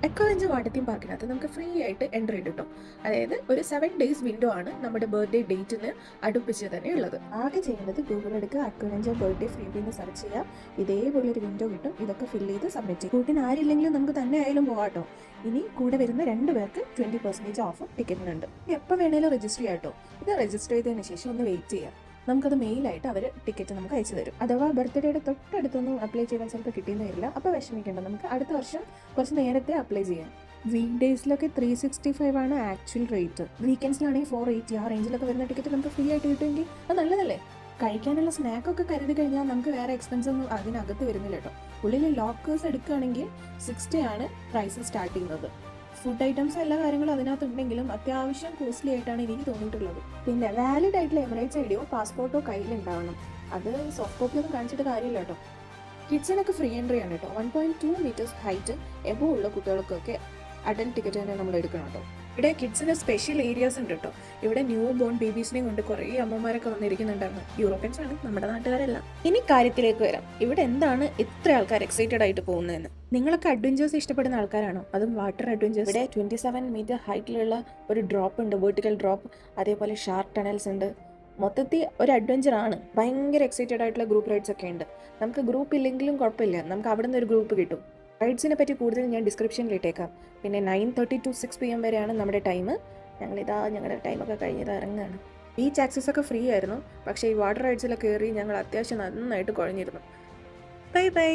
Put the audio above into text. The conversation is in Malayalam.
എക്കോവെഞ്ചർ വാട്ടർ തീം പാർക്കിനകത്ത് നമുക്ക് ഫ്രീ ആയിട്ട് എൻട്രി കിട്ടും. അതായത് ഒരു 7 days വിൻഡോ ആണ് നമ്മുടെ ബർത്ത്ഡേ ഡേറ്റിന് അടുപ്പിച്ച് തന്നെ ഉള്ളത്. ആകെ ചെയ്യേണ്ടത് ഗൂഗിൾ എടുക്കുക, അക്വവെഞ്ചർ ബർത്ത്ഡേ ഫ്രീ എന്ന് സെർച്ച് ചെയ്യുക. ഇതേപോലെ ഒരു വിൻഡോ കിട്ടും. ഇതൊക്കെ ഫില്ല് ചെയ്ത് സബ്മിറ്റ് ചെയ്യും. കൂട്ടിന് ആരില്ലെങ്കിലും നമുക്ക് തന്നെ ആയാലും പോകാട്ടോ. ഇനി കൂടെ വരുന്ന 2 പേർക്ക് 20% ഓഫ് ടിക്കറ്റിനുണ്ട്. എപ്പോൾ വേണേലും രജിസ്റ്റർ ചെയ്യാം കേട്ടോ. ഇത് രജിസ്റ്റർ ചെയ്തതിന് ശേഷം ഒന്ന് വെയിറ്റ് ചെയ്യാം. നമുക്കത് മെയിലായിട്ട് അവർ ടിക്കറ്റ് നമുക്ക് അയച്ചു തരും. അഥവാ ബർത്ത്ഡേയുടെ തൊട്ടടുത്തൊന്നും അപ്ലൈ ചെയ്താൽ ചിലപ്പോൾ കിട്ടിയെന്ന് വരില്ല. അപ്പോൾ വിഷമിക്കേണ്ട, നമുക്ക് അടുത്ത വർഷം കുറച്ച് നേരത്തെ അപ്ലൈ ചെയ്യാം. വീക്ക് ഡേയ്സിലൊക്കെ 365 ആണ് ആക്ച്വൽ റേറ്റ്. വീക്കെൻഡ്സിലാണെങ്കിൽ 480 ആ റേഞ്ചിലൊക്കെ വരുന്ന ടിക്കറ്റ് നമുക്ക് ഫ്രീ ആയിട്ട് കിട്ടുമെങ്കിൽ അത് നല്ലതല്ലേ. കഴിക്കാനുള്ള സ്നാക്കൊക്കെ കരുതി കഴിഞ്ഞാൽ നമുക്ക് വേറെ എക്സ്പെൻസ് ഒന്നും അതിനകത്ത് വരുന്നില്ല കേട്ടോ. ഉള്ളിൽ ലോക്കേഴ്സ് എടുക്കുകയാണെങ്കിൽ 60 ആണ് പ്രൈസ് സ്റ്റാർട്ട് ചെയ്യുന്നത്. ഫുഡ് ഐറ്റംസ് എല്ലാ കാര്യങ്ങളും അതിനകത്തുണ്ടെങ്കിലും അത്യാവശ്യം കോസ്റ്റ്ലി ആയിട്ടാണ് എനിക്ക് തോന്നിയിട്ടുള്ളത്. പിന്നെ വാലിഡ് ആയിട്ടുള്ള എമിറേറ്റ്സ് ഐഡിയോ പാസ്പോർട്ടോ കയ്യിലുണ്ടാവണം. അത് സോഫ്റ്റ് കോപ്പി ഒന്നും കാണിച്ചിട്ട് കാര്യമില്ല കേട്ടോ. കിഡ്സിനൊക്കെ ഫ്രീ എൻട്രി ആണ് കേട്ടോ. 1.2 മീറ്റേഴ്സ് ഹൈറ്റ് എബോ ഉള്ള കുട്ടികൾക്കൊക്കെ അഡൽട്ട് ടിക്കറ്റ് തന്നെ നമ്മൾ എടുക്കണം കേട്ടോ. ഇവിടെ കിഡ്സിന് സ്പെഷ്യൽ ഏരിയാസ് ഉണ്ട് കേട്ടോ. ഇവിടെ ന്യൂ ബോൺ ബേബീസിനെയും കൊണ്ട് കുറേ അമ്മമാരൊക്കെ വന്നിരിക്കുന്നുണ്ടായിരുന്നു. യൂറോപ്യൻസ് ആണ്, നമ്മുടെ നാട്ടുകാരല്ല. ഇനി കാര്യത്തിലേക്ക് വരാം. ഇവിടെ എന്താണ് ഇത്ര ആൾക്കാർ എക്സൈറ്റഡ് ആയിട്ട് പോകുന്നതെന്ന്. നിങ്ങളൊക്കെ അഡ്വഞ്ചേഴ്സ് ഇഷ്ടപ്പെടുന്ന ആൾക്കാരാണോ? അതും വാട്ടർ അഡ്വഞ്ചേഴ്സ്. ഇവിടെ 27 മീറ്റർ ഹൈറ്റിലുള്ള ഒരു ഡ്രോപ്പ് ഉണ്ട്, വെർട്ടിക്കൽ ഡ്രോപ്പ്. അതേപോലെ ഷാർക്ക് ടണൽസ് ഉണ്ട്. മൊത്തത്തിൽ ഒരു അഡ്വഞ്ചർ ആണ്. ഭയങ്കര എക്സൈറ്റഡ് ആയിട്ടുള്ള ഗ്രൂപ്പ് റൈഡ്സ് ഒക്കെ ഉണ്ട്. നമുക്ക് ഗ്രൂപ്പ് ഇല്ലെങ്കിലും കുഴപ്പമില്ല, നമുക്ക് അവിടെ നിന്ന് ഒരു ഗ്രൂപ്പ് കിട്ടും. റൈഡ്സിനെ പറ്റി കൂടുതൽ ഞാൻ ഡിസ്ക്രിപ്ഷനിൽ ഇട്ടേക്കാം. പിന്നെ 9:30 to 6 PM വരെയാണ് നമ്മുടെ ടൈം. ഞങ്ങളുടെ ടൈമൊക്കെ കഴിഞ്ഞത് ഇറങ്ങുകയാണ്. ബീച്ച് ആക്സസ് ഒക്കെ ഫ്രീ ആയിരുന്നു. പക്ഷേ ഈ വാട്ടർ റൈഡ്സിലൊക്കെ കയറി ഞങ്ങൾ അത്യാവശ്യം നന്നായിട്ട് കുഴഞ്ഞിരുന്നു. Bye bye.